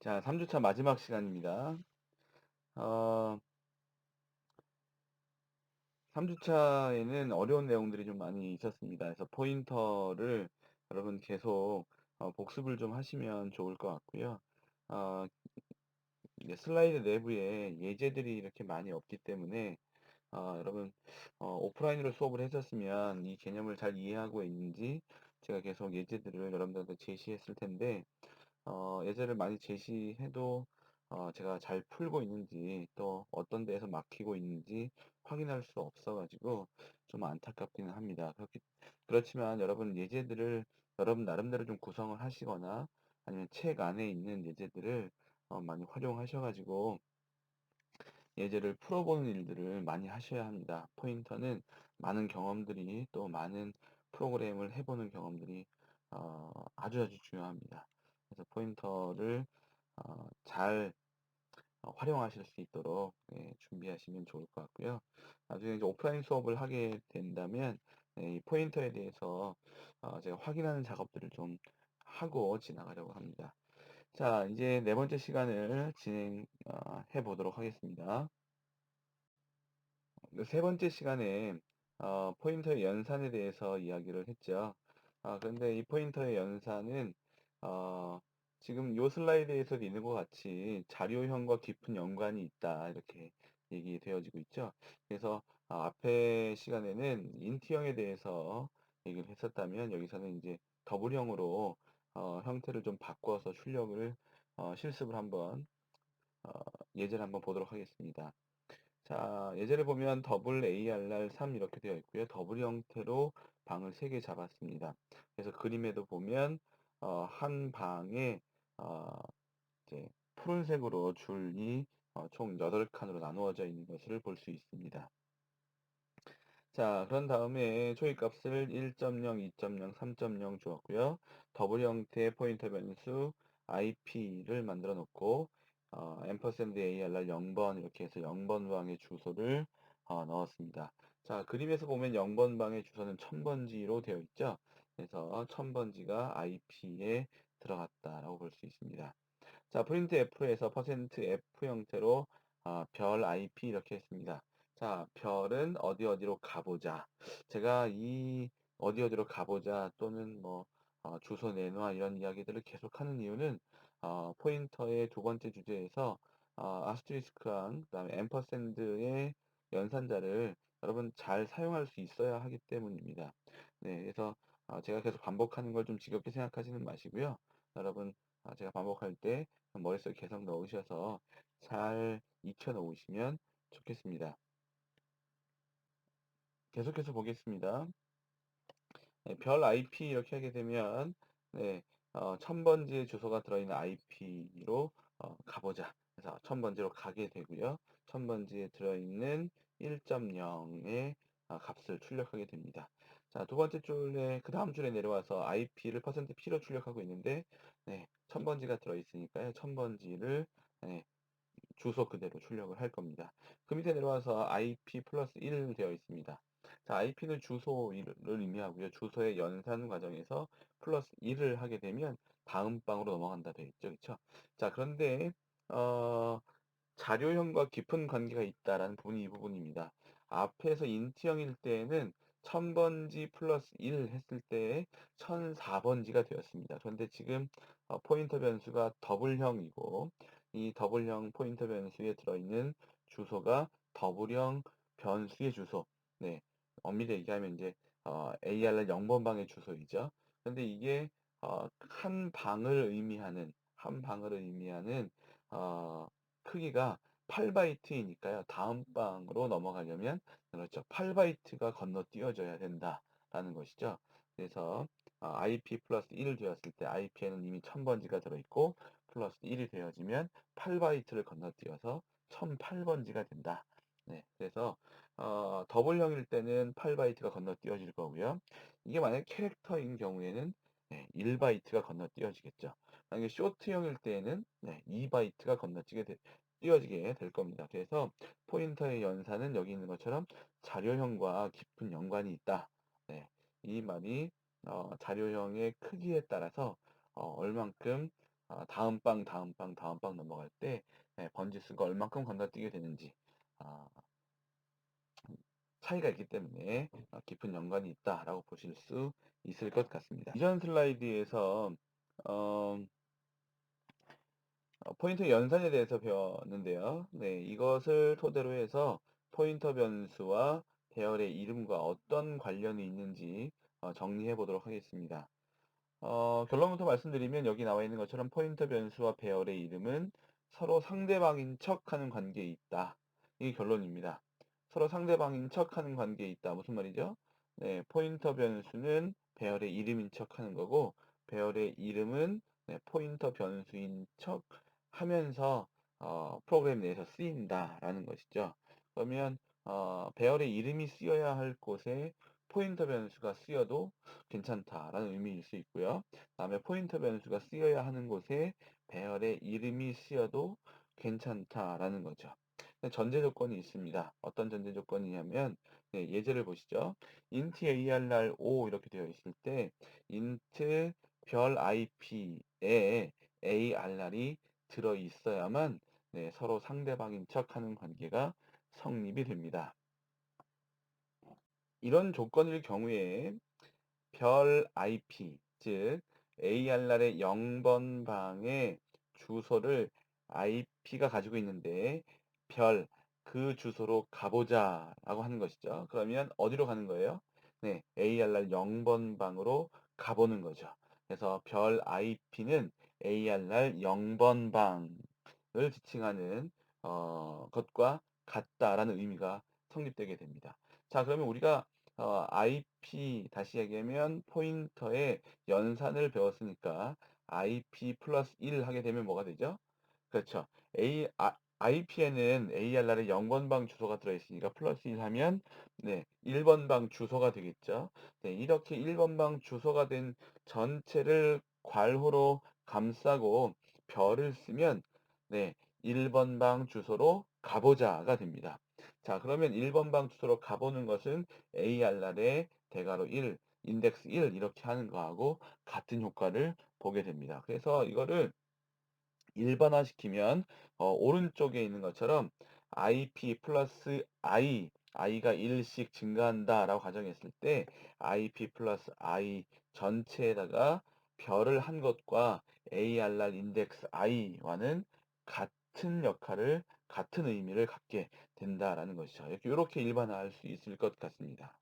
자, 3주차 마지막 시간입니다. 어, 3주차에는 어려운 내용들이 좀 많이 있었습니다. 그래서 포인터를 여러분 계속 복습을 좀 하시면 좋을 것 같고요. 어, 이제 슬라이드 내부에 예제들이 이렇게 많이 없기 때문에 여러분 오프라인으로 수업을 했었으면 이 개념을 잘 이해하고 있는지 제가 계속 예제들을 여러분들한테 제시했을 텐데 예제를 많이 제시해도 제가 잘 풀고 있는지 또 어떤 데에서 막히고 있는지 확인할 수 없어 가지고 좀 안타깝기는 합니다. 그렇지만 여러분 예제들을 여러분 나름대로 좀 구성을 하시거나 아니면 책 안에 있는 예제들을 많이 활용하셔 가지고 예제를 풀어보는 일들을 많이 하셔야 합니다. 포인터는 많은 경험들이 또 많은 프로그램을 해보는 경험들이 아주 아주 중요합니다. 그래서 포인터를 잘 활용하실 수 있도록 준비하시면 좋을 것 같고요. 나중에 이제 오프라인 수업을 하게 된다면 이 포인터에 대해서 제가 확인하는 작업들을 좀 하고 지나가려고 합니다. 자, 이제 네 번째 시간을 진행해 보도록 하겠습니다. 세 번째 시간에 포인터의 연산에 대해서 이야기를 했죠. 그런데 이 포인터의 연산은 어, 지금 요 슬라이드에서 있는 것 같이 자료형과 깊은 연관이 있다 이렇게 얘기되어지고 있죠. 그래서 앞에 시간에는 인트형에 대해서 얘기를 했었다면 여기서는 이제 더블형으로 형태를 좀 바꿔서 출력을 실습을 한번 어, 예제를 한번 보도록 하겠습니다. 자, 예제를 보면 더블 ARR 3 이렇게 되어 있고요. 더블 형태로 방을 3개 잡았습니다. 그래서 그림에도 보면 한 방에 어, 이제 푸른색으로 줄이 총 8칸으로 나누어져 있는 것을 볼 수 있습니다. 자, 그런 다음에 초이값을 1.0, 2.0, 3.0 주었고요. 더블 형태의 포인터 변수 IP를 만들어 놓고 앰퍼샌드 ARR 0번 이렇게 해서 0번 방의 주소를 넣었습니다. 자, 그림에서 보면 0번 방의 주소는 1000번지로 되어 있죠. 그래서 1000번지가 IP에 들어갔다라고 볼 수 있습니다. 자, 프린트 F에서 퍼센트 %F 형태로 별 IP 이렇게 했습니다. 자, 별은 어디 어디로 가보자. 제가 이 어디 어디로 가보자 또는 뭐 주소 내놔 이런 이야기들을 계속하는 이유는 포인터의 두 번째 주제에서 아스테리스크랑 그다음에 앰퍼샌드의 연산자를 여러분 잘 사용할 수 있어야 하기 때문입니다. 네, 그래서 제가 계속 반복하는 걸 좀 지겹게 생각하지는 마시고요. 여러분 제가 반복할 때 머릿속에 계속 넣으셔서 잘 익혀 놓으시면 좋겠습니다. 계속해서 보겠습니다. 네, 별 IP 이렇게 하게 되면 네, 1000번지의 주소가 들어있는 IP로 가보자. 그래서 1000번지로 가게 되고요. 1000번지에 들어있는 1.0의 값을 출력하게 됩니다. 자, 두 번째 줄에 그 다음 줄에 내려와서 IP를 %P로 출력하고 있는데 네, 1000번지가 들어있으니까요. 1000번지를 주소 그대로 출력을 할 겁니다. 그 밑에 내려와서 IP 플러스 1 되어 있습니다. 자, IP는 주소를 의미하고요. 주소의 연산 과정에서 플러스 1을 하게 되면 다음 방으로 넘어간다 되어 있죠. 그쵸? 자, 그런데 어, 자료형과 깊은 관계가 있다라는 부분이 이 부분입니다. 앞에서 인트형일 때에는 1000번지 플러스 1 했을 때에 1004번지가 되었습니다. 그런데 지금 포인터 변수가 더블형이고 이 더블형 포인터 변수에 들어있는 주소가 더블형 변수의 주소. 네. 엄밀히 얘기하면 이제 ARR 0번 방의 주소이죠. 근데 이게 한 방을 의미하는 어, 크기가 8바이트이니까요. 다음 방으로 넘어가려면 그렇죠. 8바이트가 건너뛰어져야 된다라는 것이죠. 그래서 IP 플러스 1을 되었을 때 IP에는 이미 1000번지가 들어있고 플러스 1이 되어지면 8바이트를 건너뛰어서 1008번지가 된다. 네, 그래서 더블형일 때는 8바이트가 건너뛰어질 거고요. 이게 만약에 캐릭터인 경우에는 1바이트가 건너뛰어지겠죠. 만약에 쇼트형일 때에는 2바이트가 띄워지게 될 겁니다. 그래서 포인터의 연산은 여기 있는 것처럼 자료형과 깊은 연관이 있다. 네, 이 말이 자료형의 크기에 따라서 얼만큼 다음 방, 다음 방, 다음 방 넘어갈 때 번지수가 얼만큼 건너뛰게 되는지 아, 차이가 있기 때문에 깊은 연관이 있다라고 보실 수 있을 것 같습니다. 이전 슬라이드에서 어, 포인터 연산에 대해서 배웠는데요. 네, 이것을 토대로 해서 포인터 변수와 배열의 이름과 어떤 관련이 있는지 정리해 보도록 하겠습니다. 결론부터 말씀드리면 여기 나와 있는 것처럼 포인터 변수와 배열의 이름은 서로 상대방인 척하는 관계에 있다. 이게 결론입니다. 서로 상대방인 척하는 관계에 있다. 무슨 말이죠? 네, 포인터 변수는 배열의 이름인 척하는 거고 배열의 이름은 포인터 변수인 척 하면서 프로그램 내에서 쓰인다라는 것이죠. 그러면 배열의 이름이 쓰여야 할 곳에 포인터 변수가 쓰여도 괜찮다라는 의미일 수 있고요. 다음에 포인터 변수가 쓰여야 하는 곳에 배열의 이름이 쓰여도 괜찮다라는 거죠. 전제 조건이 있습니다. 어떤 전제 조건이냐면 예제를 보시죠. int arr 5 이렇게 되어 있을 때 int 별 IP에 arr이 들어 있어야만 서로 상대방인 척하는 관계가 성립이 됩니다. 이런 조건일 경우에 별 IP, 즉 ARR의 0번 방의 주소를 IP가 가지고 있는데 별 그 주소로 가보자 라고 하는 것이죠. 그러면 어디로 가는 거예요? 네, ARR 0번 방으로 가보는 거죠. 그래서 별 IP는 ARR 0번 방을 지칭하는 것과 같다라는 의미가 성립되게 됩니다. 자, 그러면 우리가 IP 다시 얘기하면 포인터의 연산을 배웠으니까 IP 플러스 1 하게 되면 뭐가 되죠? 그렇죠. IP에는 ARR의 0번 방 주소가 들어있으니까 플러스 1 하면 1번 방 주소가 되겠죠. 네, 이렇게 1번 방 주소가 된 전체를 괄호로 감싸고 별을 쓰면 1번 방 주소로 가보자가 됩니다. 자, 그러면 1번 방 주소로 가보는 것은 ARR의 대괄호 1, 인덱스 1 이렇게 하는 거하고 같은 효과를 보게 됩니다. 그래서 이거를 일반화시키면 오른쪽에 있는 것처럼 IP 플러스 i가 1씩 증가한다라고 가정했을 때 IP 플러스 i 전체에다가 별을 한 것과 ARR 인덱스 i와는 같은 역할을 같은 의미를 갖게 된다라는 것이죠. 이렇게 일반화할 수 있을 것 같습니다.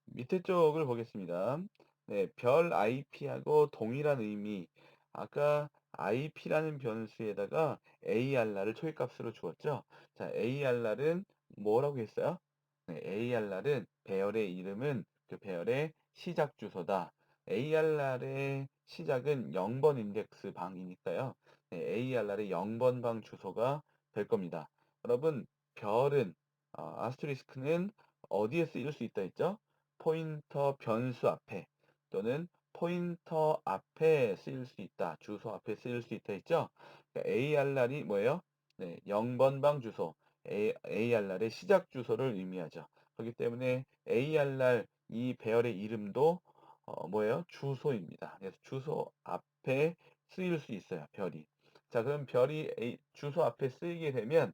밑에 쪽을 보겠습니다. 네, 별 IP하고 동일한 의미. 아까 IP라는 변수에다가 ARR을 초기값으로 주었죠. 자, ARR은 뭐라고 했어요? 네, ARR은 배열의 이름은 그 배열의 시작 주소다. ARR의 시작은 0번 인덱스 방이니까요. 네, ARR의 0번 방 주소가 될 겁니다. 여러분, 별은 아스트리스크는 어디에 쓰일 수 있다 했죠? 포인터 변수 앞에 또는 포인터 앞에 쓰일 수 있다. 주소 앞에 쓰일 수 있다 했죠? 그러니까 ARR이 뭐예요? 네, 0번 방 주소. ARR의 시작 주소를 의미하죠. 그렇기 때문에 ARR 이 배열의 이름도 뭐예요? 주소입니다. 그래서 주소 앞에 쓰일 수 있어요. 별이. 자, 그럼 별이 주소 앞에 쓰이게 되면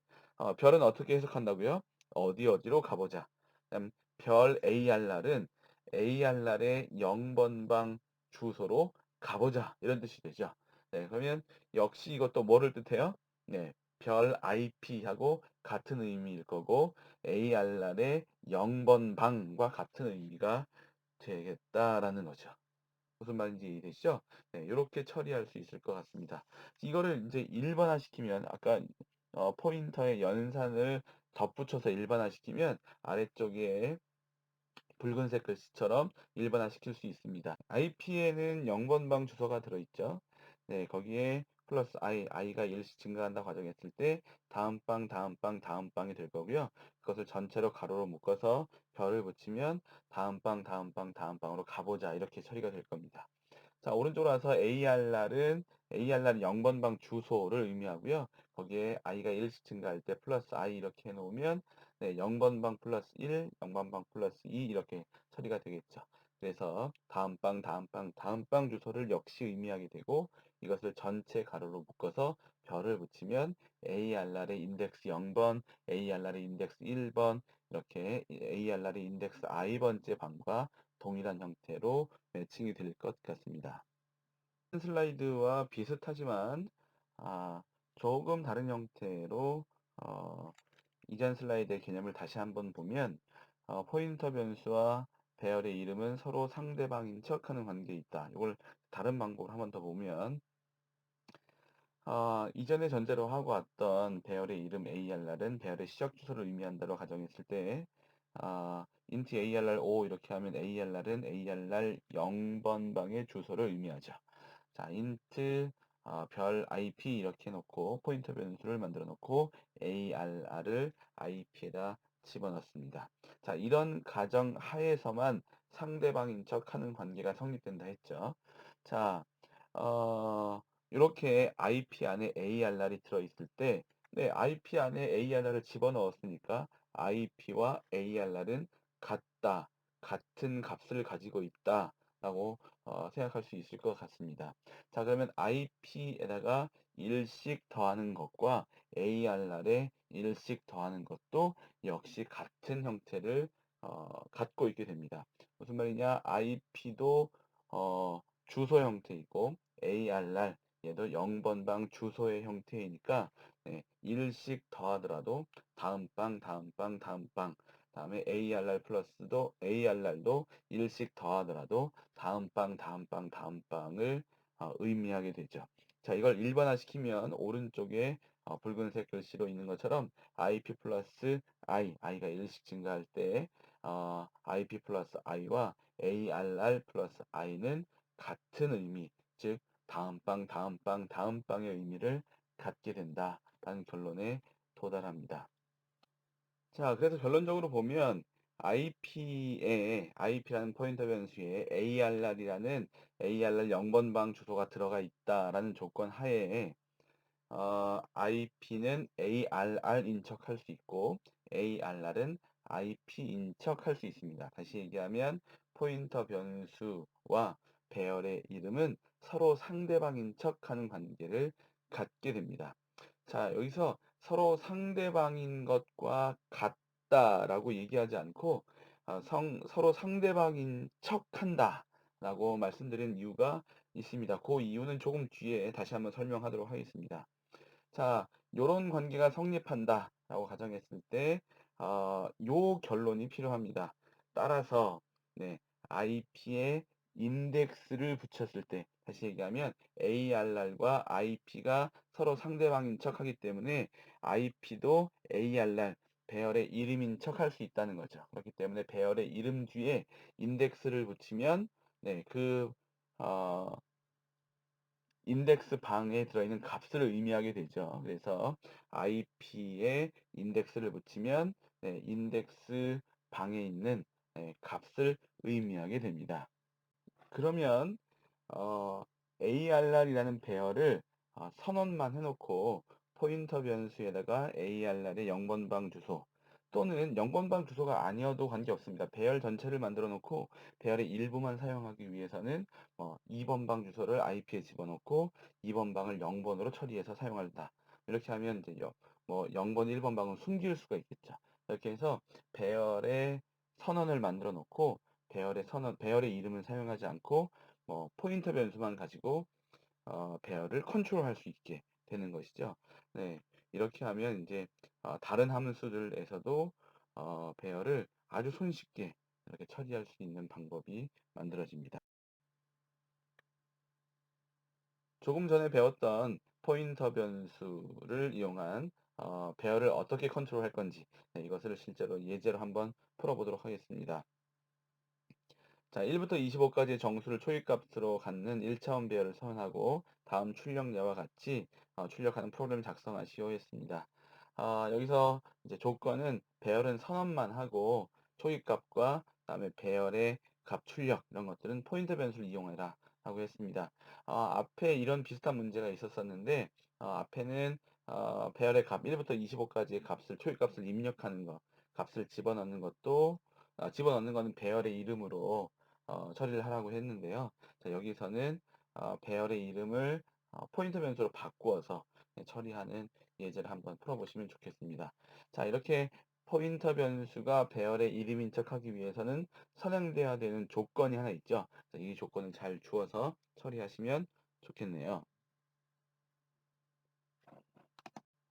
별은 어떻게 해석한다고요? 어디 어디로 가보자. 그다음 별 ARR은 ARR의 0번 방 주소로 가보자. 이런 뜻이 되죠. 네, 그러면 역시 이것도 뭐를 뜻해요? 네, 별 IP하고 같은 의미일 거고 ARR의 0번 방과 같은 의미가 되겠다라는 거죠. 무슨 말인지 이해되시죠? 네, 이렇게 처리할 수 있을 것 같습니다. 이거를 이제 일반화시키면 아까 포인터의 연산을 덧붙여서 일반화시키면 아래쪽에 붉은색 글씨처럼 일반화시킬 수 있습니다. IP에는 0번 방 주소가 들어있죠. 네, 거기에 플러스 i가 1씩 증가한다 가정했을 때 다음 방, 다음 방, 다음 방이 될 거고요. 그것을 전체로 가로로 묶어서 별을 붙이면 다음 방, 다음 방, 다음 방으로 가보자 이렇게 처리가 될 겁니다. 자, 오른쪽으로 와서 ARR은 0번 방 주소를 의미하고요. 거기에 i가 1씩 증가할 때 플러스 i 이렇게 해놓으면 0번 방 플러스 1, 0번 방 플러스 2 이렇게 처리가 되겠죠. 그래서 다음 방, 다음 방, 다음 방 주소를 역시 의미하게 되고 이것을 전체 가로로 묶어서 별을 붙이면 ARR의 인덱스 0번, ARR의 인덱스 1번, 이렇게 ARR의 인덱스 i번째 방과 동일한 형태로 매칭이 될 것 같습니다. 슬라이드와 비슷하지만 조금 다른 형태로 어, 이전 슬라이드의 개념을 다시 한번 보면 포인터 변수와 배열의 이름은 서로 상대방인 척하는 관계에 있다. 이걸 다른 방법으로 한번 더 보면 이전에 전제로 하고 왔던 배열의 이름 ARR은 배열의 시적 주소를 의미한다로 가정했을 때 int ARR5 이렇게 하면 ARR은 ARR 0번 방의 주소를 의미하죠. 자, int 별 IP 이렇게 놓고 포인터 변수를 만들어 놓고 ARR을 IP에다 집어넣습니다. 자, 이런 가정 하에서만 상대방인 척하는 관계가 성립된다 했죠. 자, 이렇게 IP 안에 ARR이 들어있을 때, 네, IP 안에 ARR을 집어넣었으니까 IP와 ARR은 같다, 같은 값을 가지고 있다, 라고 생각할 수 있을 것 같습니다. 자, 그러면 IP에다가 1씩 더하는 것과 ARR에 1씩 더하는 것도 역시 같은 형태를 갖고 있게 됩니다. 무슨 말이냐? IP도 주소 형태이고 ARR 얘도 0번 방 주소의 형태이니까 네, 1씩 더하더라도 다음 방, 다음 방, 다음 방, 다음에 ARR 플러스도 ARR도 1씩 더하더라도 다음 방, 다음 방, 다음 방을 의미하게 되죠. 자, 이걸 일반화 시키면 오른쪽에 붉은색 글씨로 있는 것처럼 IP 플러스 i가 1씩 증가할 때 IP 플러스 i와 ARR 플러스 i는 같은 의미, 즉 다음 방, 다음 방, 다음 방의 의미를 갖게 된다라는 결론에 도달합니다. 자, 그래서 결론적으로 보면 IP라는 포인터 변수에 ARR이라는 ARR 0번 방 주소가 들어가 있다라는 조건 하에 IP는 ARR 인척할 수 있고 ARR은 IP 인척할 수 있습니다. 다시 얘기하면 포인터 변수와 배열의 이름은 서로 상대방인 척하는 관계를 갖게 됩니다. 자, 여기서 서로 상대방인 것과 같다라고 얘기하지 않고 서로 상대방인 척한다 라고 말씀드린 이유가 있습니다. 그 이유는 조금 뒤에 다시 한번 설명하도록 하겠습니다. 자, 요런 관계가 성립한다 라고 가정했을 때 요 결론이 필요합니다. 따라서 네, IP에 인덱스를 붙였을 때 다시 얘기하면 ARR과 IP가 서로 상대방인 척하기 때문에 IP도 ARR 배열의 이름인 척할 수 있다는 거죠. 그렇기 때문에 배열의 이름 뒤에 인덱스를 붙이면 네, 인덱스 방에 들어있는 값을 의미하게 되죠. 그래서 IP에 인덱스를 붙이면 네, 인덱스 방에 있는 네, 값을 의미하게 됩니다. 그러면 ARR이라는 배열을 선언만 해놓고 포인터 변수에다가 ARR의 0번 방 주소 또는 0번 방 주소가 아니어도 관계없습니다. 배열 전체를 만들어 놓고 배열의 일부만 사용하기 위해서는 2번 방 주소를 IP에 집어넣고 2번 방을 0번으로 처리해서 사용한다. 이렇게 하면 이제 0번, 1번 방은 숨길 수가 있겠죠. 이렇게 해서 배열의 선언을 만들어 놓고 배열의 이름을 사용하지 않고 포인터 변수만 가지고 배열을 컨트롤할 수 있게 되는 것이죠. 네, 이렇게 하면 이제 다른 함수들에서도 배열을 아주 손쉽게 이렇게 처리할 수 있는 방법이 만들어집니다. 조금 전에 배웠던 포인터 변수를 이용한 배열을 어떻게 컨트롤할 건지 네, 이것을 실제로 예제로 한번 풀어보도록 하겠습니다. 자, 1부터 25까지의 정수를 초입값으로 갖는 1차원 배열을 선언하고 다음 출력례와 같이 출력하는 프로그램을 작성하시오 했습니다. 여기서 이제 조건은 배열은 선언만 하고 초입값과 그다음에 배열의 값 출력 이런 것들은 포인터 변수를 이용해라 라고 했습니다. 앞에 이런 비슷한 문제가 있었었는데 앞에는 배열의 값 1부터 25까지의 값을 초입값을 입력하는 것 값을 집어넣는 것도 집어넣는 것은 배열의 이름으로 처리를 하라고 했는데요. 자, 여기서는 배열의 이름을 포인터 변수로 바꾸어서 처리하는 예제를 한번 풀어보시면 좋겠습니다. 자, 이렇게 포인터 변수가 배열의 이름인 척하기 위해서는 선행돼야 되는 조건이 하나 있죠. 자, 이 조건을 잘 주어서 처리하시면 좋겠네요.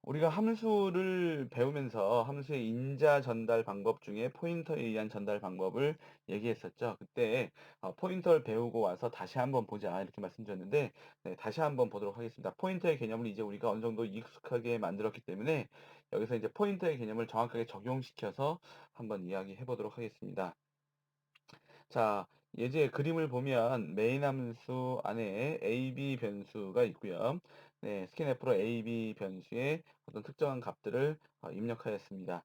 우리가 함수를 배우면서 함수의 인자 전달 방법 중에 포인터에 의한 전달 방법을 얘기했었죠. 그때 포인터를 배우고 와서 다시 한번 보자 이렇게 말씀드렸는데, 네, 다시 한번 보도록 하겠습니다. 포인터의 개념을 이제 우리가 어느 정도 익숙하게 만들었기 때문에 여기서 이제 포인터의 개념을 정확하게 적용시켜서 한번 이야기해 보도록 하겠습니다. 자, 예제 그림을 보면 메인 함수 안에 a, b 변수가 있고요. 네, 스캔F로 a, b 변수의 어떤 특정한 값들을 입력하였습니다.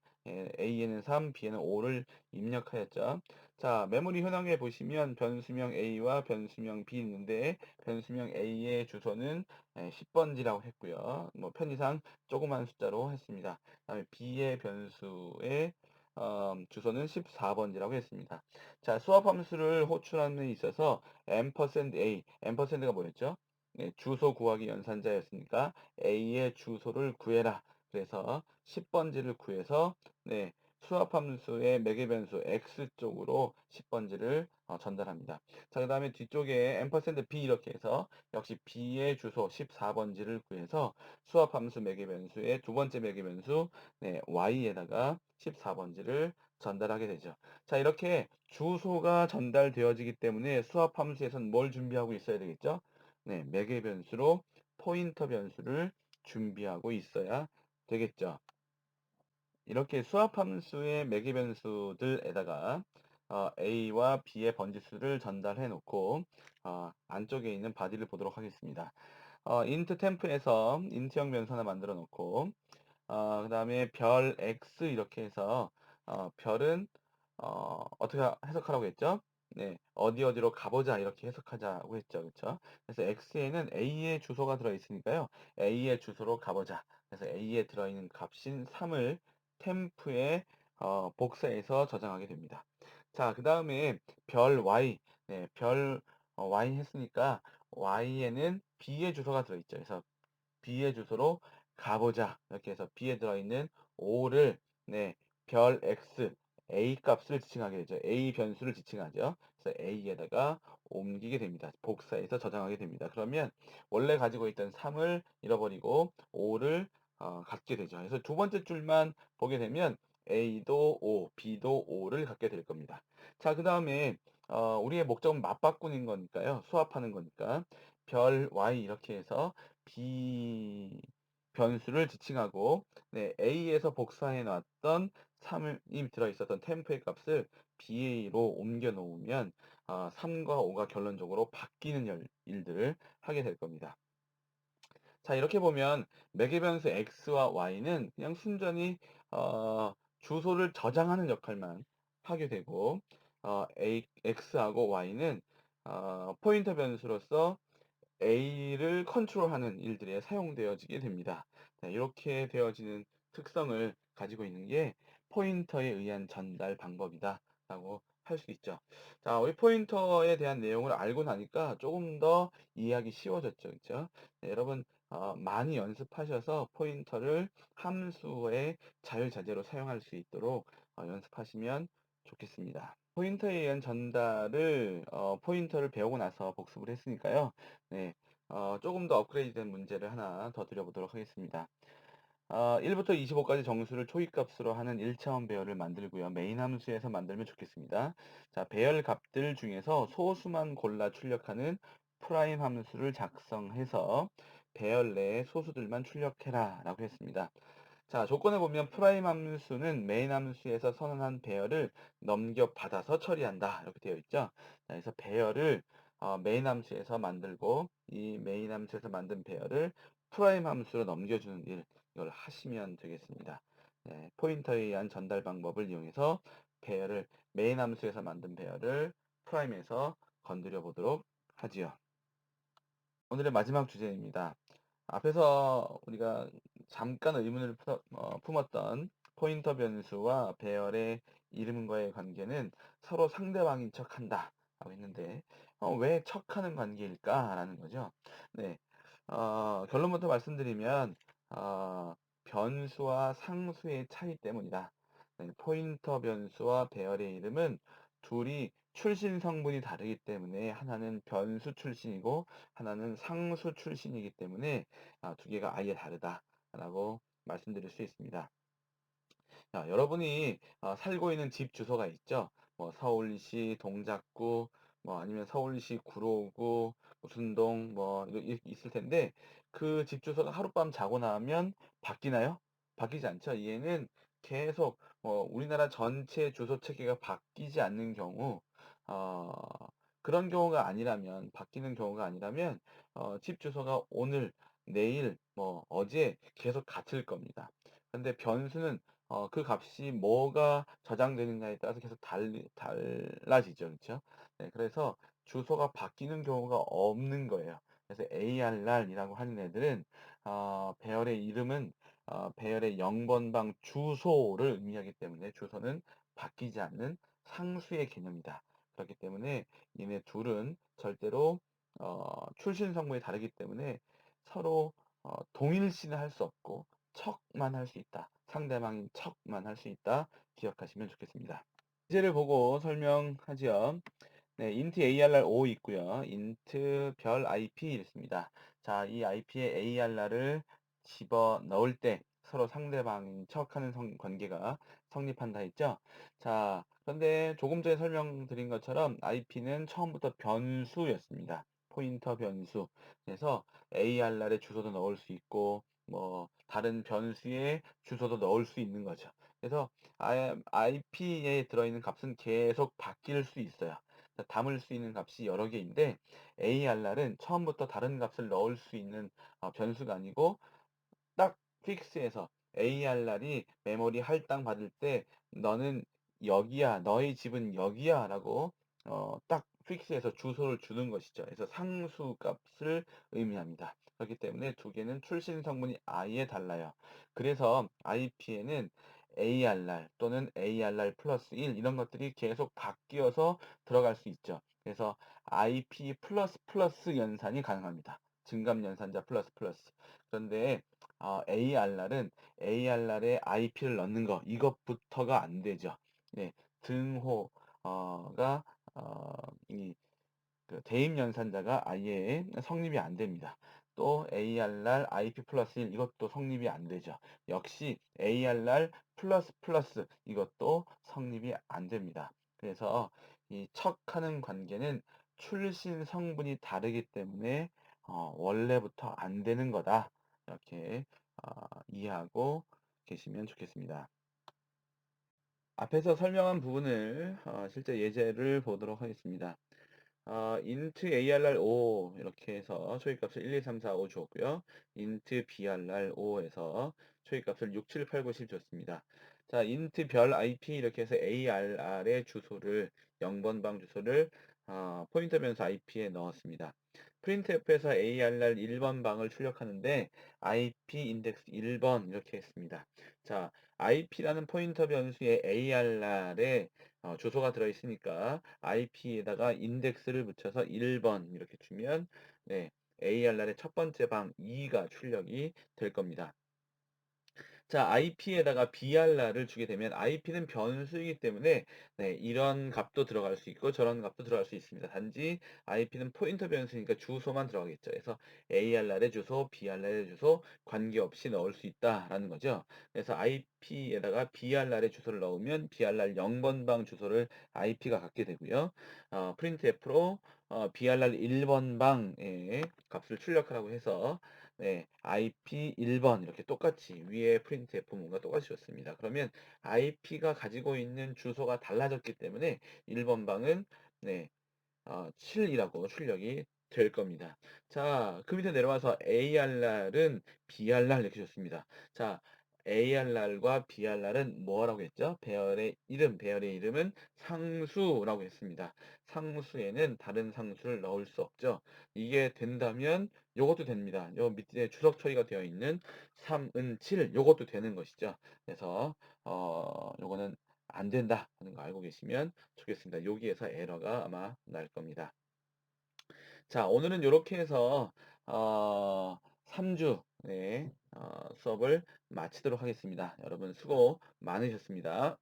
a에는 3, b에는 5를 입력하였죠. 자, 메모리 현황에 보시면 변수명 a와 변수명 b 있는데 변수명 a의 주소는 10번지라고 했고요. 뭐 편의상 조그만 숫자로 했습니다. 그다음에 b의 변수의 주소는 14번지라고 했습니다. 자, 수업 함수를 호출하는 데 있어서 %a, %가 뭐였죠? 네, 주소 구하기 연산자였으니까 a의 주소를 구해라. 그래서 10번지를 구해서 네, 수합 함수의 매개 변수 x 쪽으로 10번지를 전달합니다. 자, 그다음에 뒤쪽에 %b 이렇게 해서 역시 b의 주소 14번지를 구해서 수합 함수 매개 변수의 두 번째 매개 변수 네, y에다가 14번지를 전달하게 되죠. 자, 이렇게 주소가 전달되어지기 때문에 수합 함수에서는 뭘 준비하고 있어야 되겠죠? 네, 매개 변수로 포인터 변수를 준비하고 있어야 되겠죠. 이렇게 수합 함수의 매개 변수들에다가 a와 b의 번지수를 전달해 놓고 안쪽에 있는 바디를 보도록 하겠습니다. int 템프에서 int형 변수 하나 만들어 놓고 그다음에 별 x 이렇게 해서 별은 어떻게 해석하라고 했죠? 네, 어디 어디로 가보자 이렇게 해석하자고 했죠, 그렇죠? 그래서 x에는 a의 주소가 들어 있으니까요, a의 주소로 가보자. 그래서 a에 들어있는 값인 3을 템프에 복사해서 저장하게 됩니다. 자, 그 다음에 별 y, 네, 별 y 했으니까 y에는 b의 주소가 들어 있죠. 그래서 B의 주소로 가보자. 이렇게 해서 B에 들어있는 5를 네, 별 X, A 값을 지칭하게 되죠. A 변수를 지칭하죠. 그래서 A에다가 옮기게 됩니다. 복사해서 저장하게 됩니다. 그러면 원래 가지고 있던 3을 잃어버리고 5를 갖게 되죠. 그래서 두 번째 줄만 보게 되면 A도 5, B도 5를 갖게 될 겁니다. 자, 그 다음에 우리의 목적은 맞바꾸는 거니까요. 수합하는 거니까 별 Y 이렇게 해서 B 변수를 지칭하고 네, A에서 복사해 놨던 3이 들어있었던 템프의 값을 BA로 옮겨 놓으면 3과 5가 결론적으로 바뀌는 일들을 하게 될 겁니다. 자, 이렇게 보면 매개 변수 x와 y는 그냥 순전히 주소를 저장하는 역할만 하게 되고 x하고 y는 포인터 변수로서 A를 컨트롤하는 일들에 사용되어지게 됩니다. 자, 이렇게 되어지는 특성을 가지고 있는 게 포인터에 의한 전달 방법이다 라고 할 수 있죠. 자, 우리 포인터에 대한 내용을 알고 나니까 조금 더 이해하기 쉬워졌죠. 그렇죠? 네, 여러분 많이 연습하셔서 포인터를 함수의 자유자재로 사용할 수 있도록 연습하시면 좋겠습니다. 포인터에 의한 전달을 포인터를 배우고 나서 복습을 했으니까요. 네, 조금 더 업그레이드된 문제를 하나 더 드려보도록 하겠습니다. 1부터 25까지 정수를 초기값으로 하는 1차원 배열을 만들고요. 메인 함수에서 만들면 좋겠습니다. 자, 배열 값들 중에서 소수만 골라 출력하는 프라임 함수를 작성해서 배열 내의 소수들만 출력해라 라고 했습니다. 자, 조건에 보면 프라임 함수는 메인 함수에서 선언한 배열을 넘겨받아서 처리한다. 이렇게 되어 있죠. 자, 그래서 배열을 메인 함수에서 만들고 이 메인 함수에서 만든 배열을 프라임 함수로 넘겨주는 일, 이걸 하시면 되겠습니다. 네, 포인터에 의한 전달 방법을 이용해서 배열을 메인 함수에서 만든 배열을 프라임에서 건드려 보도록 하지요. 오늘의 마지막 주제입니다. 앞에서 우리가 잠깐 의문을 품었던 포인터 변수와 배열의 이름과의 관계는 서로 상대방인 척한다 라고 했는데 왜 척하는 관계일까 라는 거죠. 네, 결론부터 말씀드리면 어, 변수와 상수의 차이 때문이다. 네, 포인터 변수와 배열의 이름은 둘이 출신 성분이 다르기 때문에 하나는 변수 출신이고 하나는 상수 출신이기 때문에 두 개가 아예 다르다라고 말씀드릴 수 있습니다. 자, 여러분이 살고 있는 집 주소가 있죠? 뭐 서울시 동작구, 뭐 아니면 서울시 구로구, 무슨 동, 뭐 이렇게 있을 텐데 그 집 주소가 하룻밤 자고 나면 바뀌나요? 바뀌지 않죠. 얘는 계속 우리나라 전체 주소 체계가 바뀌지 않는 경우, 어, 그런 경우가 아니라면 바뀌는 경우가 아니라면 집 주소가 오늘, 내일, 뭐 어제 계속 같을 겁니다. 근데 변수는 그 값이 뭐가 저장되느냐에 따라서 계속 달라지죠. 그렇죠? 네, 그래서 주소가 바뀌는 경우가 없는 거예요. 그래서 ARR이라고 하는 애들은 배열의 이름은 배열의 0번방 주소를 의미하기 때문에 주소는 바뀌지 않는 상수의 개념이다. 그렇기 때문에 얘네 둘은 절대로 출신 성분이 다르기 때문에 서로 동일시는 할 수 없고 척만 할 수 있다. 상대방인 척만 할 수 있다. 기억하시면 좋겠습니다. 예제를 보고 설명하죠. 네, int arr5 있고요. int 별 ip 있습니다. 자, 이 IP에 arr을 집어 넣을 때 서로 상대방인 척하는 관계가 성립한다 했죠. 자, 그런데 조금 전에 설명드린 것처럼 IP는 처음부터 변수였습니다. 포인터 변수. 그래서 arr의 주소도 넣을 수 있고, 뭐 다른 변수의 주소도 넣을 수 있는 거죠. 그래서 IP에 들어있는 값은 계속 바뀔 수 있어요. 담을 수 있는 값이 여러 개인데 ARR은 처음부터 다른 값을 넣을 수 있는 변수가 아니고 딱 픽스해서 ARR이 메모리 할당 받을 때 너는 여기야, 너의 집은 여기야 라고 딱 픽스해서 주소를 주는 것이죠. 그래서 상수 값을 의미합니다. 그렇기 때문에 두 개는 출신 성분이 아예 달라요. 그래서 IP에는 ARR 또는 ARR 플러스 1 이런 것들이 계속 바뀌어서 들어갈 수 있죠. 그래서 IP 플러스 플러스 연산이 가능합니다. 증감 연산자 플러스 플러스. 그런데 ARR은 ARR에 IP를 넣는 거 이것부터가 안 되죠. 네, 등호가 이 대입 연산자가 아예 성립이 안 됩니다. 또 ARR IP 플러스 1 이것도 성립이 안 되죠. 역시 ARR 플러스 플러스 이것도 성립이 안 됩니다. 그래서 이 척하는 관계는 출신 성분이 다르기 때문에 원래부터 안 되는 거다. 이렇게 이해하고 계시면 좋겠습니다. 앞에서 설명한 부분을 실제 예제를 보도록 하겠습니다. int arr5 이렇게 해서 초기값을 1, 2, 3, 4, 5 주었고요. int brr5에서 초기값을 6, 7, 8, 9, 10 줬습니다. 자, int 별 ip 이렇게 해서 arr의 주소를 0번방 주소를 포인터 변수 ip에 넣었습니다. printf에서 arr 1번 방을 출력하는데 ip 인덱스 1번 이렇게 했습니다. 자, ip라는 포인터 변수에 arr에 주소가 들어있으니까 IP에다가 인덱스를 붙여서 1번 이렇게 주면 네, ARR의 첫 번째 방 2가 출력이 될 겁니다. 자, IP에다가 BRR을 주게 되면 IP는 변수이기 때문에 네, 이런 값도 들어갈 수 있고 저런 값도 들어갈 수 있습니다. 단지 IP는 포인터 변수니까 주소만 들어가겠죠. 그래서 ARR의 주소, BRR의 주소 관계없이 넣을 수 있다라는 거죠. 그래서 IP에다가 BRR의 주소를 넣으면 BRR 0번 방 주소를 IP가 갖게 되고요. printf로 BRR 1번 방의 값을 출력하라고 해서 네, IP 1번 이렇게 똑같이 위에 printf 문과 똑같이 줬습니다. 그러면 IP가 가지고 있는 주소가 달라졌기 때문에 1번 방은 네, 7이라고 출력이 될 겁니다. 자, 그 밑에 내려와서 ARR은 BRR 이렇게 줬습니다. 자, ARR과 BRR은 뭐라고 했죠? 배열의 이름은 상수라고 했습니다. 상수에는 다른 상수를 넣을 수 없죠. 이게 된다면 요것도 됩니다. 요 밑에 주석 처리가 되어 있는 3은 7 요것도 되는 것이죠. 그래서 요거는 안 된다 하는 거 알고 계시면 좋겠습니다. 여기에서 에러가 아마 날 겁니다. 자, 오늘은 이렇게 해서 3주 네 수업을 마치도록 하겠습니다. 여러분 수고 많으셨습니다.